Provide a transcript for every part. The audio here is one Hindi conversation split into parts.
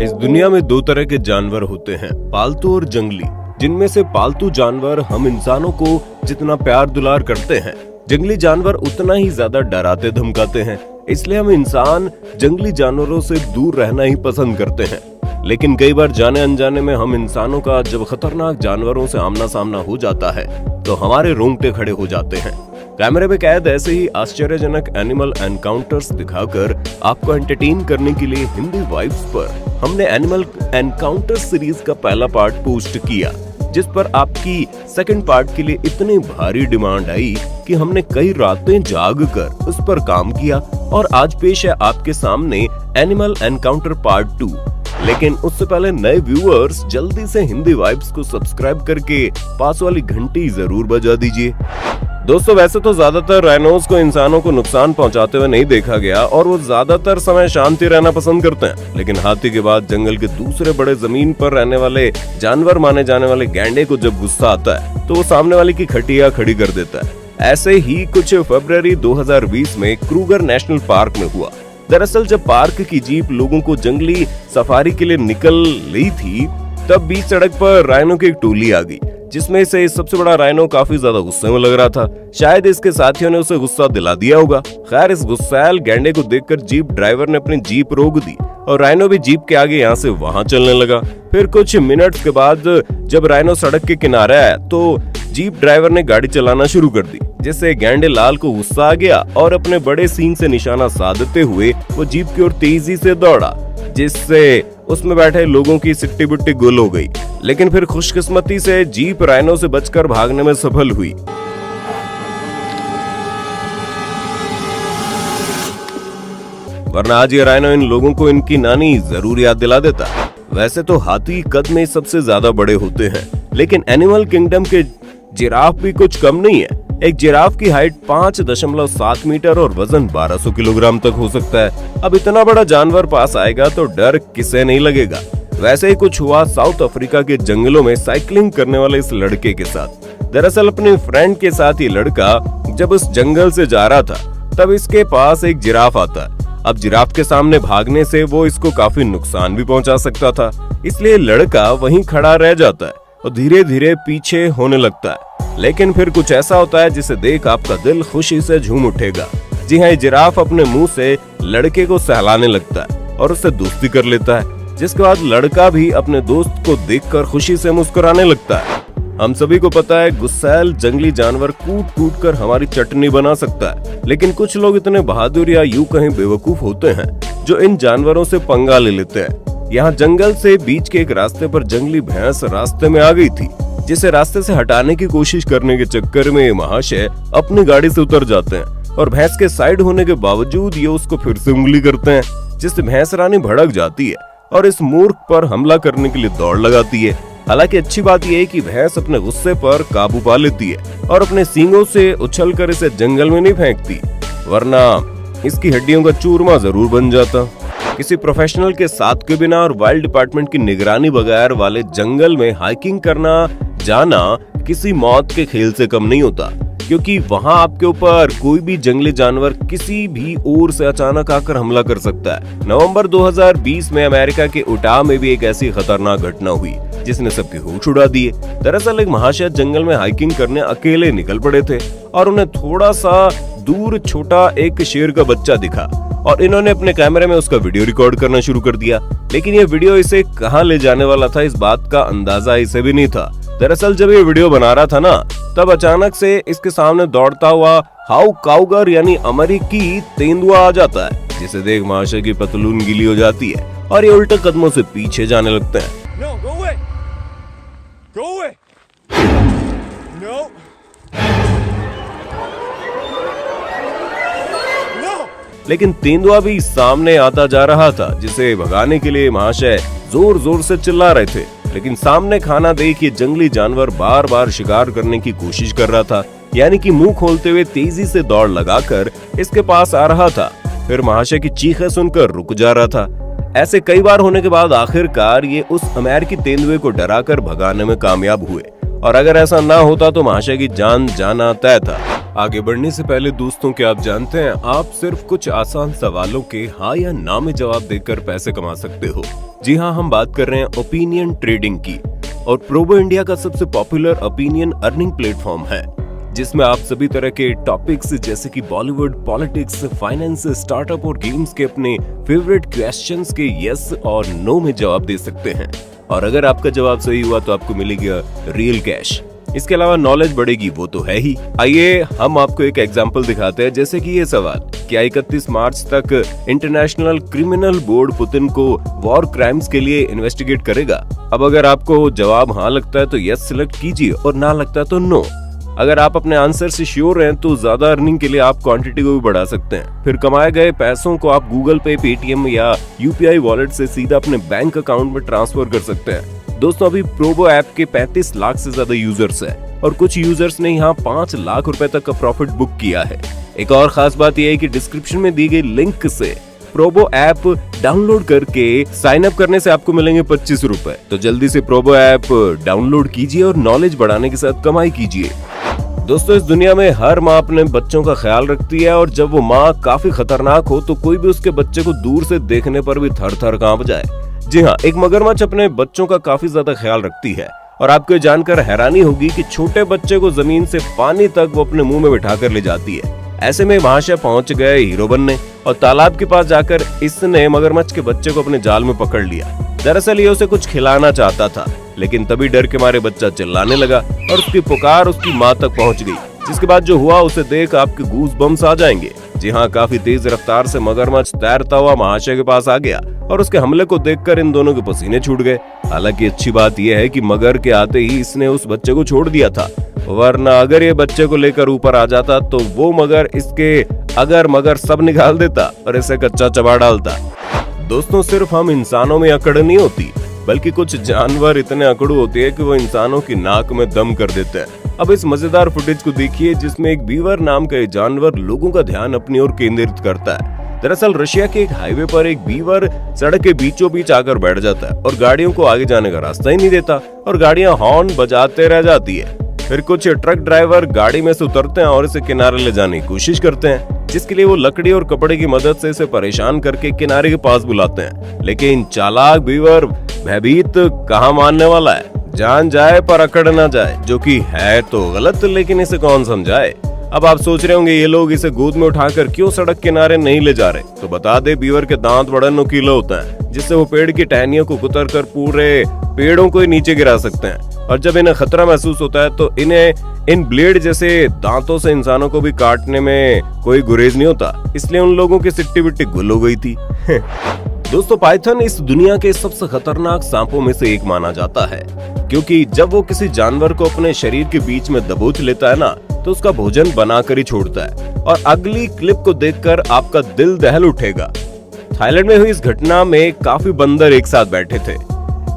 इस दुनिया में दो तरह के जानवर होते हैं, पालतू और जंगली। जिनमें से पालतू जानवर हम इंसानों को जितना प्यार दुलार करते हैं, जंगली जानवर उतना ही ज्यादा डराते धमकाते हैं। इसलिए हम इंसान जंगली जानवरों से दूर रहना ही पसंद करते हैं। लेकिन कई बार जाने अनजाने में हम इंसानों का जब खतरनाक जानवरों से आमना सामना हो जाता है तो हमारे रोंगटे खड़े हो जाते हैं। कैमरे में कैद ऐसे ही आश्चर्यजनक एनिमल एनकाउंटर्स दिखाकर आपको एंटरटेन करने के लिए हिंदी वाइब्स पर हमने एनिमल एनकाउंटर सीरीज का पहला पार्ट पोस्ट किया, जिस पर आपकी सेकंड पार्ट के लिए इतनी भारी डिमांड आई कि हमने कई रातें जाग कर उस पर काम किया और आज पेश है आपके सामने एनिमल एनकाउंटर पार्ट 2। लेकिन उससे पहले नए व्यूअर्स जल्दी से हिंदी वाइब्स को सब्सक्राइब करके पास वाली घंटी जरूर बजा दीजिए। दोस्तों, वैसे तो ज्यादातर राइनोस को इंसानों को नुकसान पहुंचाते हुए नहीं देखा गया और वो ज्यादातर समय शांति रहना पसंद करते हैं। लेकिन हाथी के बाद जंगल के दूसरे बड़े जमीन पर रहने वाले जानवर माने जाने वाले गैंडे को जब गुस्सा आता है तो वो सामने वाले की खटिया खड़ी कर देता है। ऐसे ही कुछ फरवरी 2020 में क्रूगर नेशनल पार्क में हुआ। दरअसल जब पार्क की जीप लोगों को जंगली सफारी के लिए निकल ली थी, तब बीच सड़क पर राइनो की एक टोली आ गई, जिसमें से सबसे बड़ा राइनो काफी ज्यादा गुस्से में लग रहा था। शायद इसके साथियों ने उसे गुस्सा दिला दिया होगा। खैर, इस गुस्सैल गैंडे को देखकर जीप ड्राइवर ने अपनी जीप रोक दी और राइनो भी जीप के आगे यहाँ से वहाँ चलने लगा। फिर कुछ मिनट्स के बाद जब राइनो सड़क के किनारे आया तो जीप ड्राइवर ने गाड़ी चलाना शुरू कर दी, जिससे गैंडे लाल को गुस्सा आ गया और अपने बड़े सींग से निशाना साधते हुए वो जीप की ओर तेजी से दौड़ा, जिससे उसमें बैठे लोगों की सिट्टी बुट्टी गुल हो गई। लेकिन फिर खुशकिस्मती से जीप राइनो से बचकर भागने में सफल हुई। वरना आज ये राइनो इन लोगों को इनकी नानी जरूर याद दिला देता। वैसे तो हाथी कद में सबसे ज्यादा बड़े होते हैं, लेकिन एनिमल किंगडम के जिराफ भी कुछ कम नहीं है। एक जिराफ की हाइट 5.7 मीटर और वजन 1200 किलोग्राम तक हो सकता है। अब इतना बड़ा जानवर पास आएगा तो डर किसे नहीं लगेगा। वैसे ही कुछ हुआ साउथ अफ्रीका के जंगलों में साइकिलिंग करने वाले इस लड़के के साथ। दरअसल अपने फ्रेंड के साथ ये लड़का जब उस जंगल से जा रहा था, तब इसके पास एक जिराफ आता है। अब जिराफ के सामने भागने से वो इसको काफी नुकसान भी पहुंचा सकता था, इसलिए लड़का वहीं खड़ा रह जाता है और धीरे धीरे पीछे होने लगता है। लेकिन फिर कुछ ऐसा होता है जिसे देख आपका दिल खुशी से झूम उठेगा। जी हाँ, जिराफ अपने मुंह से लड़के को सहलाने लगता है और उससे दोस्ती कर लेता है, जिसके बाद लड़का भी अपने दोस्त को देखकर खुशी से मुस्कुराने लगता है। हम सभी को पता है गुस्सैल जंगली जानवर कूट कूट कर हमारी चटनी बना सकता है, लेकिन कुछ लोग इतने बहादुर या यूं कहीं बेवकूफ होते हैं जो इन जानवरों से पंगा ले लेते हैं। यहाँ जंगल से बीच के एक रास्ते पर जंगली भैंस रास्ते में आ गई थी, जिसे रास्ते से हटाने की कोशिश करने के चक्कर में महाशय अपनी गाड़ी से उतर जाते हैं और भैंस के साइड होने के बावजूद ये उसको फिर से उंगली करते हैं, जिससे भैंस रानी भड़क जाती है और इस मूर्ख पर हमला करने के लिए दौड़ लगाती है। हालांकि अच्छी बात यह है कि भैंस अपने गुस्से पर काबू पा लेती है और अपने सींगों से उछलकर इसे जंगल में नहीं फेंकती, वरना इसकी हड्डियों का चूरमा जरूर बन जाता। किसी प्रोफेशनल के साथ के बिना और वाइल्ड डिपार्टमेंट की निगरानी बगैर वाले जंगल में हाइकिंग करना जाना किसी मौत के खेल से कम नहीं होता, क्योंकि वहां आपके ऊपर कोई भी जंगली जानवर किसी भी ओर से अचानक आकर हमला कर सकता है। नवंबर 2020 में अमेरिका के उटाह में भी एक ऐसी खतरनाक घटना हुई जिसने सबके होश उड़ा दिए। दरअसल एक महाशय जंगल में हाइकिंग करने अकेले निकल पड़े थे और उन्हें थोड़ा सा दूर छोटा एक शेर का बच्चा दिखा और इन्होंने अपने कैमरे में उसका वीडियो रिकॉर्ड करना शुरू कर दिया। लेकिन ये वीडियो इसे कहां ले जाने वाला था, इस बात का अंदाजा इसे भी नहीं था। दरअसल जब ये वीडियो बना रहा था ना, तब अचानक से इसके सामने दौड़ता हुआ हाउ काउगर यानी अमेरिकी तेंदुआ आ जाता है, जिसे देख महाशय की पतलून गीली हो जाती है और ये उल्टे कदमों से पीछे जाने लगते हैं। No, go away. Go away. No. No. लेकिन तेंदुआ भी सामने आता जा रहा था, जिसे भगाने के लिए महाशय जोर जोर से चिल्ला रहे थे। लेकिन सामने खाना देख ये जंगली जानवर बार बार शिकार करने की कोशिश कर रहा था, यानी कि मुंह खोलते हुए तेजी से दौड़ लगाकर इसके पास आ रहा था। फिर महाशय की चीखें सुनकर रुक जा रहा था। ऐसे कई बार होने के बाद आखिरकार ये उस अमेरिकी तेंदुए को डराकर भगाने में कामयाब हुए और अगर ऐसा ना होता तो महाशय की जान जाना तय था। आगे बढ़ने से पहले दोस्तों, क्या आप जानते हैं आप सिर्फ कुछ आसान सवालों के हाँ या ना में जवाब देकर पैसे कमा सकते हो। जी हाँ, हम बात कर रहे हैं ओपिनियन ट्रेडिंग की, और प्रोबो इंडिया का सबसे पॉपुलर ओपिनियन अर्निंग प्लेटफॉर्म है, जिसमें आप सभी तरह के टॉपिक्स जैसे कि बॉलीवुड, पॉलिटिक्स, फाइनेंस, स्टार्टअप और गेम्स के अपने फेवरेट क्वेश्चंस के यस और नो में जवाब दे सकते हैं। और अगर आपका जवाब सही हुआ तो आपको मिलेगा रियल कैश। इसके अलावा नॉलेज बढ़ेगी, वो तो है ही। आइए हम आपको एक एग्जांपल दिखाते हैं, जैसे कि ये सवाल, क्या 31 मार्च तक इंटरनेशनल क्रिमिनल बोर्ड पुतिन को वॉर क्राइम्स के लिए इन्वेस्टिगेट करेगा? अब अगर आपको जवाब हाँ लगता है तो यस सिलेक्ट कीजिए और ना लगता है तो नो। अगर आप अपने आंसर से श्योर हैं तो ज्यादा अर्निंग के लिए आप क्वांटिटी को भी बढ़ा सकते हैं। फिर कमाए गए पैसों को आप गूगल पे, पेटीएम या यूपीआई वॉलेट से सीधा अपने बैंक अकाउंट में ट्रांसफर कर सकते हैं। दोस्तों, अभी प्रोबो ऐप के 35 लाख से ज्यादा यूजर्स हैं और कुछ यूजर्स ने यहाँ 5 लाख रुपए तक का प्रॉफिट बुक किया है। एक और खास बात यह है कि डिस्क्रिप्शन में दी गई लिंक से प्रोबो ऐप डाउनलोड करके साइन अप करने से आपको मिलेंगे 25 रुपए। तो जल्दी से प्रोबो ऐप डाउनलोड कीजिए और नॉलेज बढ़ाने के साथ कमाई कीजिए। दोस्तों, इस दुनिया में हर माँ अपने बच्चों का ख्याल रखती है, और जब वो माँ काफी खतरनाक हो तो कोई भी उसके बच्चे को दूर से देखने पर भी थर थर कांप जाए। जी हाँ, एक मगरमच्छ अपने बच्चों का काफी ज्यादा ख्याल रखती है, और आपको जानकर हैरानी होगी कि छोटे बच्चे को जमीन से पानी तक वो अपने मुंह में बिठा कर ले जाती है। ऐसे में महाशय पहुंच गए हीरो बनने, और तालाब के पास जाकर इसने मगरमच्छ के बच्चे को अपने जाल में पकड़ लिया। दरअसल ये उसे कुछ खिलाना चाहता था, लेकिन तभी डर के मारे बच्चा चिल्लाने लगा और उसकी पुकार उसकी माँ तक पहुंच गई, जिसके बाद जो हुआ उसे देख आपके गूज बम्स आ जाएंगे। जी हाँ, काफी तेज रफ्तार से मगरमच्छ तैरता हुआ महाशय के पास आ गया, और उसके हमले को देखकर इन दोनों के पसीने छूट गए। हालांकि अच्छी बात यह है कि मगर के आते ही इसने उस बच्चे को छोड़ दिया था, वरना अगर ये बच्चे को लेकर ऊपर आ जाता तो वो मगर इसके अगर मगर सब निकाल देता और इसे कच्चा चबा डालता। दोस्तों, सिर्फ हम इंसानों में अकड़ नहीं होती, बल्कि कुछ जानवर इतने अकड़ू होते हैं कि वो इंसानों की नाक में दम कर देते हैं। अब इस मजेदार फुटेज को देखिए, जिसमें एक बीवर नाम का जानवर लोगों का ध्यान अपनी ओर केंद्रित करता है। दरअसल रशिया के एक हाईवे पर एक बीवर सड़क के बीचों बीच आकर बैठ जाता है और गाड़ियों को आगे जाने का रास्ता ही नहीं देता, और गाड़ियां हॉर्न बजाते रह जाती है। फिर कुछ ट्रक ड्राइवर गाड़ी में से उतरते हैं और इसे किनारे ले जाने की कोशिश करते हैं, जिसके लिए वो लकड़ी और कपड़े की मदद से इसे परेशान करके किनारे के पास बुलाते हैं। लेकिन चालाक बीवर भयभीत कहाँ मानने वाला है, जान जाए पर अकड़ ना जाए, जो कि है तो गलत, लेकिन इसे कौन समझाए। अब आप सोच रहे होंगे ये लोग इसे गोद में उठाकर क्यों सड़क किनारे नहीं ले जा रहे, तो बता दे बीवर के दांत बड़ा नुकीला होता है, जिससे वो पेड़ की टहनियों को कुतर कर पूरे पेड़ों को ही नीचे गिरा सकते हैं। और जब इन्हें खतरा महसूस होता है तो इन्हें इन ब्लेड जैसे दांतों से इंसानों को भी काटने में कोई गुरेज नहीं होता, इसलिए उन लोगों की सिट्टी बिट्टी गुल हो गई थी। दोस्तों, पाइथन इस दुनिया के सबसे खतरनाक सांपों में से एक माना जाता है, क्योंकि जब वो किसी जानवर को अपने शरीर के बीच में दबोच लेता है ना, तो उसका भोजन बनाकर ही छोड़ता है। और अगली क्लिप को देखकर आपका दिल दहल उठेगा। थाईलैंड में हुई इस घटना में काफी बंदर एक साथ बैठे थे।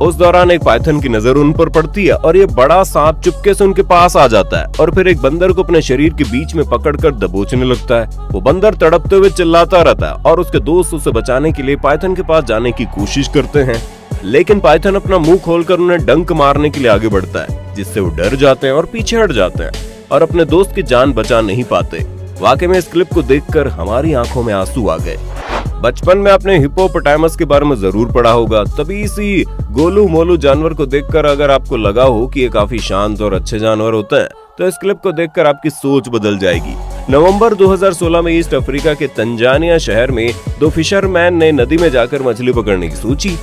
उस दौरान एक पाइथन की नजर उन पर पड़ती है और ये बड़ा सांप चुपके से उनके पास आ जाता है और फिर एक बंदर को अपने शरीर के बीच में पकड़कर दबोचने लगता है। वो बंदर तड़पते हुए चिल्लाता रहता है और उसके दोस्त उसे बचाने के लिए पाइथन के पास जाने की कोशिश करते हैं, लेकिन पाइथन अपना मुंह खोलकर उन्हें डंक मारने के लिए आगे बढ़ता है, जिससे वो डर जाते हैं और पीछे हट जाते हैं और अपने दोस्त की जान बचा नहीं पाते। वाकई में इस क्लिप को देखकर हमारी आंखों में आंसू आ गए। बचपन में आपने हिप्पोपोटामस के बारे में जरूर पढ़ा होगा, तभी इसी गोलू मोलू जानवर को देखकर अगर आपको लगा हो कि ये काफी शांत और अच्छे जानवर होते हैं, तो इस क्लिप को देखकर आपकी सोच बदल जाएगी। नवंबर 2016 में ईस्ट अफ्रीका के तंजानिया शहर में दो फिशरमैन ने नदी में जाकर मछली पकड़ने की सोची।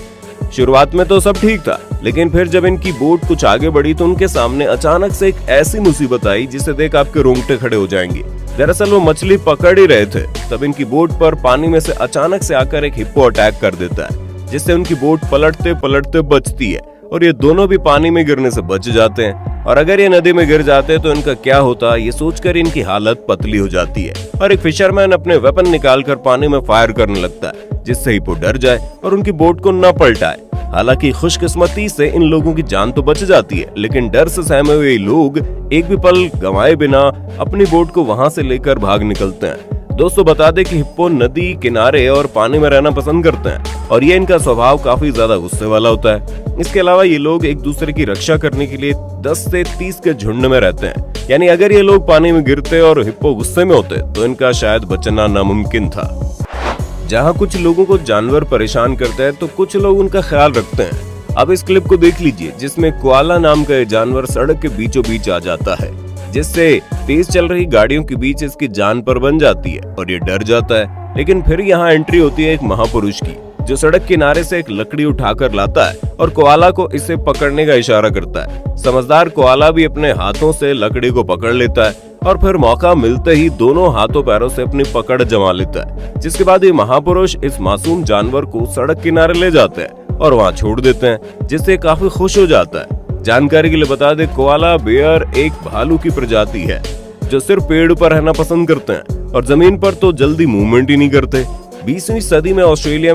शुरुआत में तो सब ठीक था, लेकिन फिर जब इनकी बोट कुछ आगे बढ़ी तो उनके सामने अचानक से एक ऐसी मुसीबत आई जिसे देख आपके रोंगटे खड़े हो जाएंगे। दरअसल वो मछली पकड़ ही रहे थे, तब इनकी बोट पर पानी में से अचानक से आकर एक हिप्पो अटैक कर देता है, जिससे उनकी बोट पलटते पलटते बचती है और ये दोनों भी पानी में गिरने से बच जाते हैं। और अगर ये नदी में गिर जाते तो इनका क्या होता, ये सोचकर इनकी हालत पतली हो जाती है और एक फिशरमैन अपने वेपन निकालकर पानी में फायर करने लगता है, जिससे हिप्पो डर जाए और उनकी बोट को न पलटाए। हालांकि खुशकिस्मती से इन लोगों की जान तो बच जाती है, लेकिन डर से सहमे हुए लोग एक भी पल गंवाए बिना अपनी बोट को वहां से लेकर भाग निकलते हैं। दोस्तों बता दें कि हिप्पो नदी किनारे और पानी में रहना पसंद करते हैं और ये इनका स्वभाव काफी ज्यादा गुस्से वाला होता है। इसके अलावा ये लोग एक दूसरे की रक्षा करने के लिए 10 से 30 के झुंड में रहते हैं। यानी अगर ये लोग पानी में गिरते और हिप्पो गुस्से में होते तो इनका शायद बचना नामुमकिन था। जहाँ कुछ लोगों को जानवर परेशान करते हैं तो कुछ लोग उनका ख्याल रखते हैं। अब इस क्लिप को देख लीजिए जिसमें कोआला नाम का ये जानवर सड़क के बीचों बीच आ जाता है, जिससे तेज चल रही गाड़ियों के बीच इसकी जान पर बन जाती है और ये डर जाता है। लेकिन फिर यहाँ एंट्री होती है एक महापुरुष की, जो सड़क किनारे से एक लकड़ी उठाकर लाता है और कोआला को इसे पकड़ने का इशारा करता है। समझदार कोआला भी अपने हाथों से लकड़ी को पकड़ लेता है और फिर मौका मिलते ही दोनों हाथों पैरों से अपनी पकड़ जमा लेता है, जिसके बाद ये महापुरुष इस मासूम जानवर को सड़क किनारे ले जाते हैं और वहाँ छोड़ देते हैं, जिससे काफी खुश हो जाता है। जानकारी के लिए बता दें, कोआला बेयर एक भालू की प्रजाति है जो सिर्फ पेड़ पर रहना पसंद करते हैं और जमीन पर तो जल्दी मूवमेंट ही नहीं करते। 20वीं सदी में ऑस्ट्रेलिया